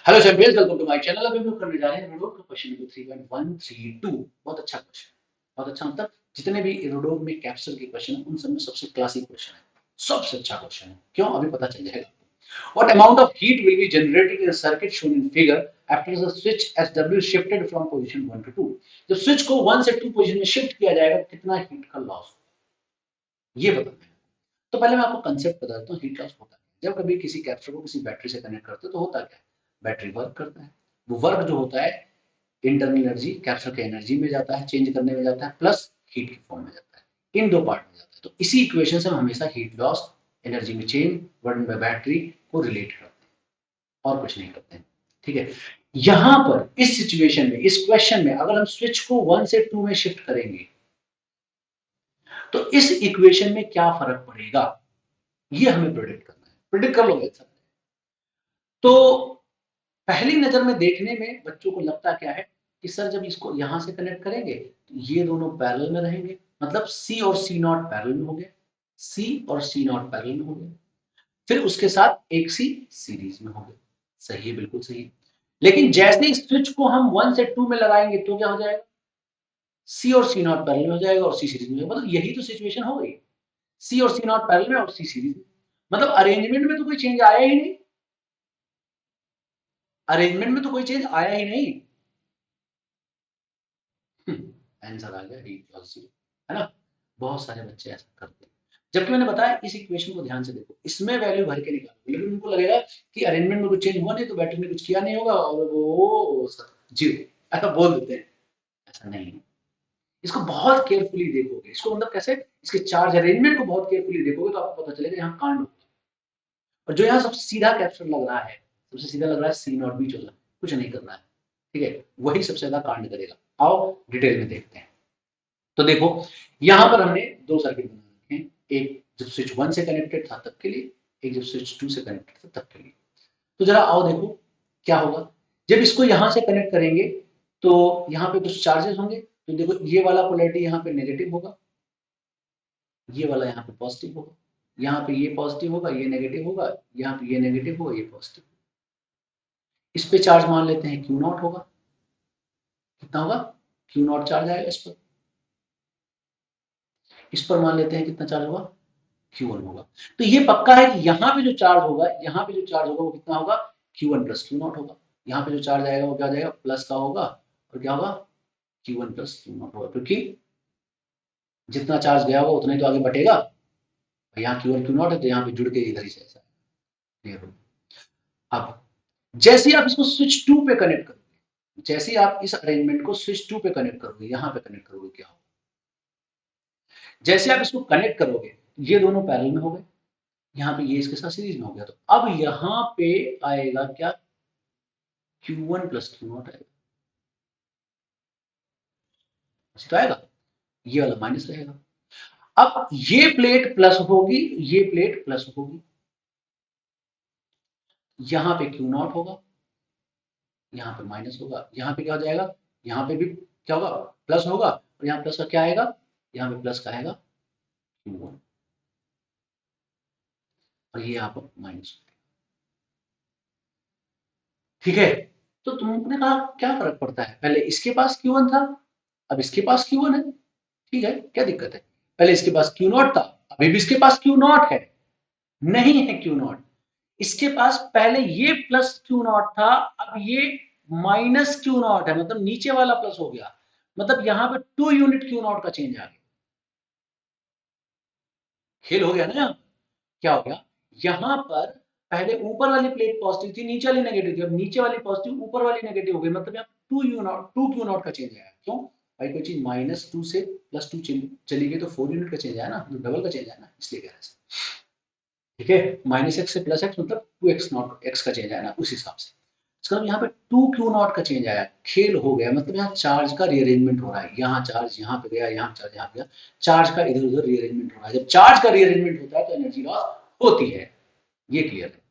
Hello champions, welcome to my channel. अभी हम लोग करने जा रहे हैं रूडोक का क्वेश्चन नंबर 3.132। बहुत अच्छा क्वेश्चन, बहुत अच्छा। मतलब जितने भी रूडोक में कैप्चर के क्वेश्चन है उन सब में सबसे क्लासिक क्वेश्चन है, सबसे अच्छा क्वेश्चन है। क्यों, अभी पता चल जाएगा। What amount of heat will be generated in a circuit shown in figure after the switch SW is shifted from position 1 to 2? जब स्विच को 1 से 2 पोजीशन में शिफ्ट किया जाएगा तो कितना हीट का लॉस होगा, ये बताना है। तो पहले मैं आपको कंसेप्ट बता देता हूँ हीट लॉस होता है। जब कभी किसी कैप्चर को किसी बैटरी से कनेक्ट करते हो तो होता क्या है, बैटरी वर्क करता है। वो वर्क जो होता है इंटरनल एनर्जी कैप्चर के एनर्जी में जाता है, चेंज करने में जाता है, प्लस हीट की फॉर्म में जाता है। इन दो पार्ट में जाता है। तो इसी इक्वेशन से हम हमेशा हीट लॉस, एनर्जी में चेंज, वर्डन बाय बैटरी को रिलेट करते हैं और कुछ नहीं करते हैं। ठीक है। यहां पर इस सिचुएशन में, इस क्वेश्चन में अगर हम स्विच को 1 से 2 में शिफ्ट करेंगे तो इस इक्वेशन में क्या फर्क पड़ेगा, ये हमें प्रेडिक्ट करना है। प्रेडिक्ट कर लोगे सब। तो पहली नजर में देखने में बच्चों को लगता क्या है कि सर जब इसको यहां से कनेक्ट करेंगे तो ये दोनों पैरेलल में रहेंगे, मतलब सी और सी नॉट पैरेलल में हो गए, सी और सी नॉट पैरेलल में हो गए, फिर उसके साथ एक सी सीरीज में हो गए। सही है, बिल्कुल सही। लेकिन जैसे इस स्विच को हम 1 से 2 में लगाएंगे तो क्या हो जाएगा, सी और सी नॉट पैरेलल में हो जाएगा और सी सीरीज में हो जाएगा। मतलब यही तो सिचुएशन हो गई, सी और सी नॉट पैरेलल में और सी सीरीज में। मतलब अरेंजमेंट में तो कोई चेंज आया ही नहीं, अरेंजमेंट में तो कोई चेंज आया ही नहीं। आंसर आ गया डी पॉजिटिव, है ना। बहुत सारे बच्चे ऐसा करते हैं। जबकि मैंने बताया इस इक्वेशन को ध्यान से देखो, इसमें वैल्यू भर के निकालो, लेकिन उनको लगेगा कि अरेंजमेंट में कुछ चेंज हुआ नहीं तो बैटरी ने कुछ किया नहीं होगा और वो जीरो ऐसा बोल देते हैं। ऐसा नहीं है। इसको बहुत केयरफुली देखोगे, इसको मतलब कैसे, इसके चार्ज अरेंजमेंट को बहुत केयरफुली देखोगे तो आपको पता चलेगा यहाँ कांड होगा। और जो यहाँ सबसे सीधा कैप्शन लग रहा है, सबसे सीधा लग रहा है सी नॉट बी चल, कुछ नहीं करना है। ठीक है, वही सबसे ज्यादा कांड करेगा। आओ डिटेल में देखते हैं। तो देखो यहां पर हमने दो सर्किट बना रखे हैं, एक जब स्विच 1 से कनेक्टेड था तब के लिए, एक जब स्विच 2 से कनेक्टेड था तब के लिए। तो जरा आओ देखो क्या होगा जब इसको यहां से कनेक्ट करेंगे। तो यहाँ पे कुछ चार्जेस होंगे, तो देखो ये वाला पोलैरिटी यहाँ पे नेगेटिव होगा, ये वाला यहाँ पे पॉजिटिव होगा। यहाँ पे ये पॉजिटिव होगा, ये नेगेटिव होगा, यहाँ पे ये नेगेटिव होगा, ये पॉजिटिव। इस पे चार्ज मान लेते हैं क्यू नॉट होगा। कितना होगा, क्यू नॉट चार्ज आएगा इस पर। इस पर मान लेते हैं कितना चार्ज होगा, Q1 होगा। तो ये पक्का है कि यहाँ पे जो चार्ज होगा, यहाँ पे जो चार्ज होगा वो कितना होगा, Q1 प्लस Q नॉट होगा। यहाँ पे जो चार्ज आएगा वो क्या जाएगा, प्लस का होगा, और क्या होगा, Q1 प्लस Q नॉट होगा। क्योंकि जितना चार्ज गया होगा उतना ही तो आगे बटेगा। यहाँ Q1 Q नॉट है तो यहाँ पे जुड़ के इधर ही से ऐसा क्लियर होगा। अब जैसे ही आप इसको स्विच 2 पे कनेक्ट करोगे, जैसे ही आप इस अरेंजमेंट को स्विच 2 पे कनेक्ट करोगे, यहाँ पे कनेक्ट करोगे, क्या होगा, जैसे आप इसको कनेक्ट करोगे ये दोनों पैरेलल में हो गए, यहाँ पे ये इसके साथ सीरीज में हो गया। तो अब यहाँ पे आएगा क्या, Q1 प्लस क्यू नॉट आएगा। ऐसे तो आएगा, ये वाला माइनस रहेगा। अब ये प्लेट प्लस होगी, ये प्लेट प्लस होगी, यहाँ पे क्यू नॉट होगा, यहाँ पे माइनस होगा, यहाँ पे क्या हो जाएगा, यहाँ पे भी क्या होगा, प्लस होगा, और यहाँ प्लस का क्या आएगा, यहाँ पे प्लस का आएगा Q1, और ये यहाँ पर माइनस। ठीक है। तो तुमने कहा क्या फर्क पड़ता है, पहले इसके पास Q1 था, अब इसके पास Q1 है। ठीक है, क्या दिक्कत है, पहले इसके पास क्यू नॉट था, अभी भी इसके पास क्यू नॉट है। नहीं है क्यू नॉट, इसके पास पहले ये प्लस क्यू नॉट था, अब ये माइनस क्यू नॉट है, मतलब नीचे वाला प्लस हो गया। मतलब यहां पे 2 यूनिट क्यू नॉट का चेंज आ गया। खेल हो गया ना। क्या हो गया, यहां पर पहले ऊपर वाली प्लेट पॉजिटिव थी, नीचे वाली नेगेटिव थी, अब नीचे वाली पॉजिटिव ऊपर वाली नेगेटिव हो गई, मतलब यहाँ 2 क्यू नॉट का चेंज आया। क्यों भाई, कोई चीज -2 से +2 चली गई तो 4 यूनिट का चेंज आया ना, डबल का चेंज आया ना, इसलिए कह रहे हैं। ठीक है, -x से +x मतलब 2x नॉट x का चेंज आया ना, उस हिसाब से। इसका मतलब यहाँ पे 2 क्यू नॉट का चेंज आया, खेल हो गया। मतलब यहाँ चार्ज का रीअरेंजमेंट हो रहा है, यहाँ चार्ज यहाँ पे गया, यहाँ चार्ज यहाँ पे गया, चार्ज का इधर उधर रीअरेंजमेंट हो रहा है। जब चार्ज का रीअरेंजमेंट होता है तो एनर्जी लॉस होती है, ये क्लियर है।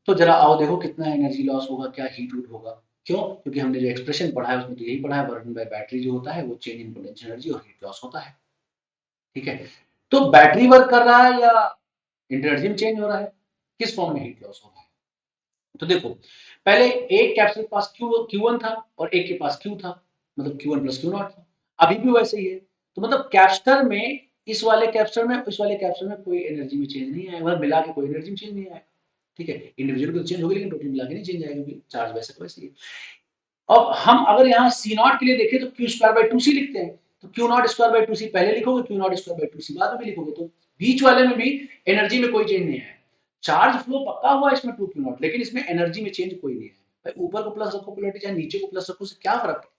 तो जरा आओ देखो कितना एनर्जी लॉस होगा, क्या हीट वूट होगा। क्यों, क्योंकि हमने जो एक्सप्रेशन पढ़ा है उसमें तो यही पढ़ा है, बर्न बाय बैटरी जो होता है वो चेंज इन पोटेंशियल एनर्जी और हीट लॉस होता है। ठीक है। तो बैटरी वर्क कर रहा है या एनर्जी में चेंज हो रहा है, किस फॉर्म में हीट लॉस हो रहा है। तो देखो पहले एक कैप्सूल के पास Q1 था और एक के पास Q था, मतलब Q1 प्लस Q0 था। अभी भी वैसे ही है। तो मतलब कैप्स्टर में इस वाले कैप्स्टर में इस वाले कैप्स्टर में कोई एनर्जी में चेंज नहीं आएगा, मतलब मिला के कोई एनर्जी में चेंज नहीं आएगा। ठीक है, इंडिविजुअल तो चेंज होगी लेकिन टोटल मिला के नहीं चेंज आएगा, क्योंकि चार्ज वैसे का वैसे ही है। अब हम अगर यहाँ सी नॉट के लिए देखें तो Q square by two C लिखते हैं, तो Q naught square by two C पहले लिखोगे, Q naught square by two C बाद में भी लिखोगे, तो बीच वाले में भी एनर्जी में कोई चेंज नहीं है। चार्ज फ्लो पक्का हुआ इसमें टू क्यू नॉट, लेकिन इसमें एनर्जी में चेंज कोई नहीं है। भाई ऊपर को प्लस रखो पोलैरिटी, चाहे नीचे को प्लस रखो, उससे क्या फर्क पड़ता है।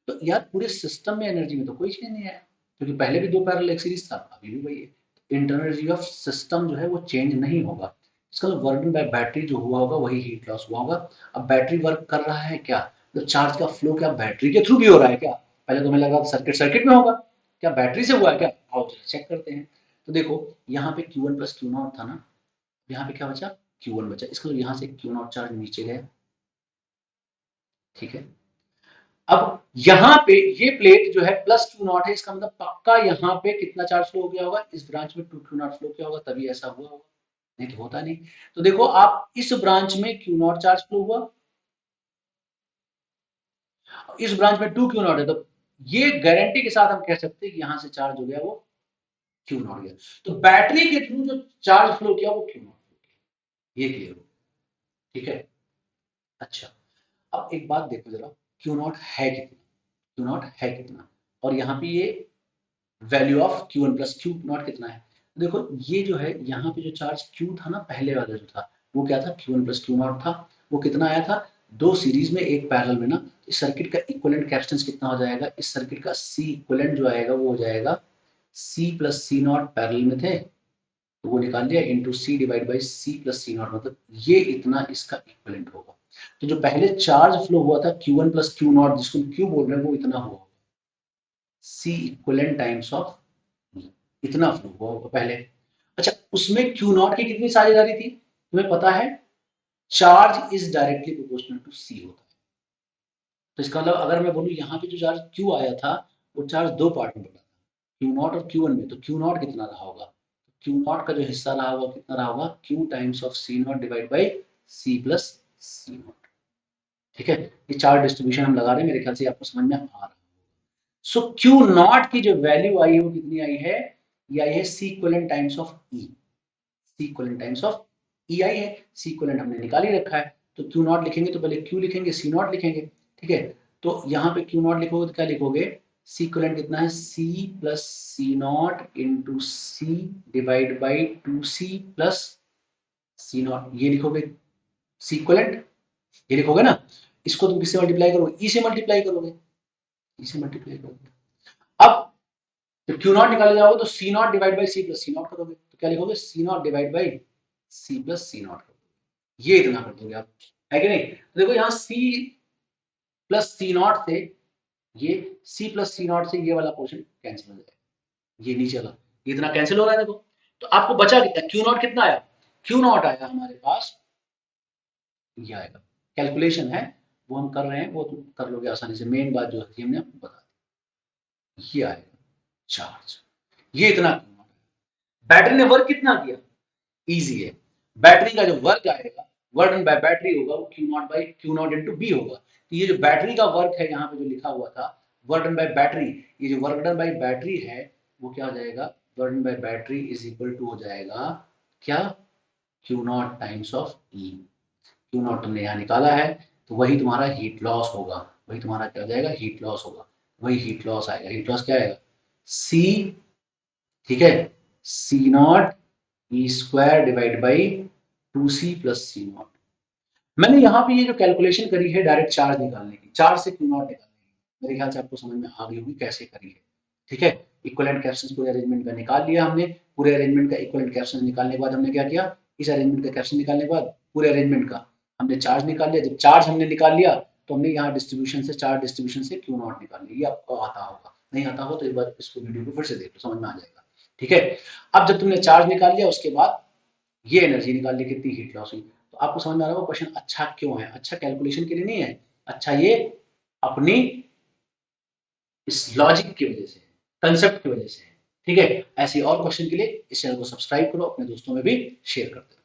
तो यार पूरे सिस्टम में एनर्जी में तो कोई चेंज नहीं है, क्योंकि पहले भी दो पैरेलल एक सीरीज था, अभी भी वही है। इंटरनल एनर्जी ऑफ सिस्टम जो है वो चेंज नहीं होगा। इसका मतलब वर्क बाय बैटरी जो हुआ होगा वही हीट लॉस हुआ होगा। अब बैटरी वर्क कर रहा है क्या, तो चार्ज का फ्लो क्या बैटरी के थ्रू भी हो रहा है क्या? पहले तो हमें लगा सर्किट सर्किट में होगा, क्या बैटरी से हुआ है क्या? आओ चेक करते हैं। तो देखो यहाँ पे Q1 प्लस Q0 था ना, यहाँ पे क्या बचा, Q1 बचा। इसका मतलब यहाँ से Q0 चार्ज नीचे गया। ठीक है, अब यहाँ पे ये प्लेट जो है प्लस Q0 है, इसका मतलब पक्का यहाँ पे कितना चार्ज फ्लो हो गया होगा, इस ब्रांच में 2Q0 फ्लो किया होगा, तभी ऐसा हुआ होगा, नहीं तो होता नहीं। तो देखो आप इस ब्रांच में Q0 चार्ज फ्लो हुआ, इस ब्रांच में 2Q0 है, तो ये गारंटी के साथ हम कह सकते हैं कि यहां से चार्ज हो गया वो Q0 गया। तो बैटरी के थ्रू जो चार्ज फ्लो किया वो Q0 फ्लो किया, ये क्लियर हो? ठीक है। अच्छा, अब एक बात देखो जरा, Q0 है कितना, Q0 है कितना, और यहाँ पे ये value of Q1 plus Q0 कितना है। देखो ये जो है यहाँ पे जो चार्ज Q था ना, पहले वाला जो था वो क्या था, Q1 प्लस Q0 था। वो कितना आया था, दो सीरीज में एक पैरेलल में ना। इस सर्किट का इक्विवेलेंट कैपेसिटेंस कितना हो जाएगा, इस सर्किट का C इक्विवेलेंट जो आएगा वो हो जाएगा C प्लस C0 पैरेलल में थे, तो वो निकाल लिया into C divide by C plus C0, मतलब ये इतना इसका इक्विवेलेंट होगा। तो जो पहले चार्ज फ्लो हुआ था Q1 प्लस Q0 जिसको Q बोल रहे हैं वो इतना हुआ, C इक्विवेलेंट टाइम्स ऑफ इतना फ्लो हुआ होगा पहले। अच्छा, उसमें Q0 की कितनी साझेदारी थी तुम्हें पता है, charge is directly proportional to C होता है। तो इसका मतलब अगर मैं बोलूं यहाँ पे जो चार्ज Q आया था वो चार्ज दो पार्ट में बटा था, Q0 और Q1 में, तो Q0 कितना रहा होगा, Q0 का जो हिस्सा रहा होगा कितना रहा होगा, Q times of C0 divide by C plus C0। ठीक है, ये चार्ज डिस्ट्रीब्यूशन हम लगा रहे हैं, मेरे ख्याल से आपको समझ में आ रहा है। सो Q0 की जो वैल्यू आई है वो कितनी आई है, ये आई है C equivalent times of E, C equivalent times of E आई है। C इक्विवेलेंट हमने निकाल ही रखा है, तो Q0 लिखेंगे तो पहले Q लिखेंगे, C0 लिखेंगे। ठीक है, तो यहाँ पे Q0 लिखोगे तो क्या लिखोगे, C इक्विवेलेंट कितना है, C plus C0 into C divide by 2C plus C0, ये लिखोगे C इक्विवेलेंट, ये लिखोगे ना। इसको तुम किससे मल्टीप्लाई करोगे, E से मल्टीप्लाई करोगे, E से मल्टीप्लाई करोगे। अब जब Q0 निकाले जाओगे तो C0 divide by C plus C0 करोगे, तो क्या लिखोगे, C0 divide by C plus C0 करोगे, ये इतना कर दोगे आप, है कि नहीं। तो देखो यहाँ C प्लस C0 से ये C प्लस C0 से ये वाला पोर्शन कैंसिल हो जाएगा, ये नीचे वाला ये इतना कैंसिल हो रहा है देखो। तो आपको बचा कितना, Q0 कितना आया, Q0 आया हमारे पास, ये आएगा। कैलकुलेशन है वो हम कर रहे हैं, वो तुम कर लोगे आसानी से, मेन बात जो है हमने आपको बता दी, ये आएगा चार्ज, ये इतना। बैटरी ने वर्क कितना किया, इजी है, बैटरी का जो वर्क आएगा, वर्क डन बाय बैटरी होगा वो Q0 by Q0 into B होगा। तो ये जो बैटरी का वर्क है यहाँ पे जो लिखा हुआ था वर्क डन बाय बैटरी, ये जो वर्क डन बाय बैटरी है वो क्या हो जाएगा, work done by battery is equal to हो जाएगा क्या, Q0 times of E। Q0 तुमने यहाँ निकाला है, तो वही तुम्हारा हीट लॉस होगा, वही तुम्हारा क्या हो जाएगा, हीट लॉस होगा, वही हीट लॉस आएगा। हीट लॉस क्या आएगा, C, ठीक है, C0 E square divide by 2C plus C0। मैंने यहाँ पे ये जो कैलकुलेशन करी है डायरेक्ट चार्ज निकालने की, चार्ज से Q0 निकालने की, मेरे ख्याल से आपको समझ में आ गई होगी कैसे करी है। ठीक है, इक्विवेलेंट कैपेसिटेंस पूरे अरेंजमेंट का निकाल लिया हमने, पूरे अरेंजमेंट का इक्विवेलेंट कैपेसिटेंस निकालने के बाद हमने क्या किया, इस अरेंजमेंट का कैपेसिटेंस निकालने के बाद पूरे अरेंजमेंट का हमने चार्ज निकाल लिया। जब चार्ज हमने निकाल लिया तो हमने यहाँ डिस्ट्रीब्यूशन से, चार्ज डिस्ट्रीब्यूशन से Q0 निकाल लिया। ये आपको आता होगा, नहीं आता हो तो एक बार इसको वीडियो को फिर से देख लो, समझ में आ जाएगा। ठीक है, अब जब तुमने चार्ज निकाल लिया उसके बाद ये एनर्जी निकाल ली कितनी हीट लॉस हुई, तो आपको समझ में आ रहा होगा क्वेश्चन अच्छा क्यों है, अच्छा कैलकुलेशन के लिए नहीं है, अच्छा ये अपनी इस लॉजिक की वजह से, कंसेप्ट की वजह से। ठीक है, ऐसे और क्वेश्चन के लिए इस चैनल को सब्सक्राइब करो, अपने दोस्तों में भी शेयर कर दो।